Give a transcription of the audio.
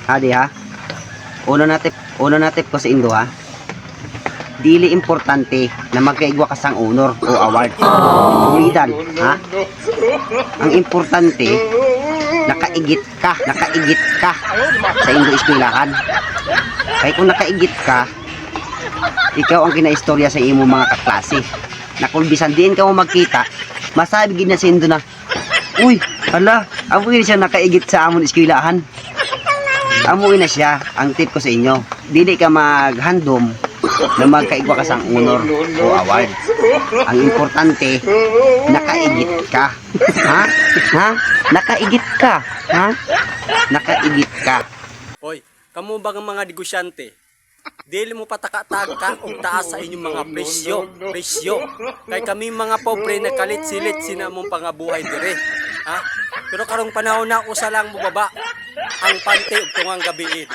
Adi ha. Una natin ko sa Indo ha. Dili importante na magkaigwa ka sang honor o award. Ulidan, ha? Ang importante, nakaigit ka sa Indo eskwelahan. Kaya kung nakaigit ka, ikaw ang kinaistorya sa imo mga kaklase. Na kung bisan din ka mo magkita, masabi gid na sa Indo na, uy, hala, amoy siya nakaigit sa amon eskwelahan. Amoy na siya. Ang tip ko sa inyo, dili ka maghandom na magkaigwa ka sang honor o award. Ang importante, nakaigit ka. Ha? Ha? Nakaigit ka. Ha? Nakaigit ka. Hoy, kamo ba ang mga negosyante? Dili mo patakatag ka og taas sa inyong mga presyo. Kay kami mga pobre na kalit-silit sinamong pangabuhay dire. Ha? Pero karong panahon na usa lang mo baba ang pante ug tungang gabi.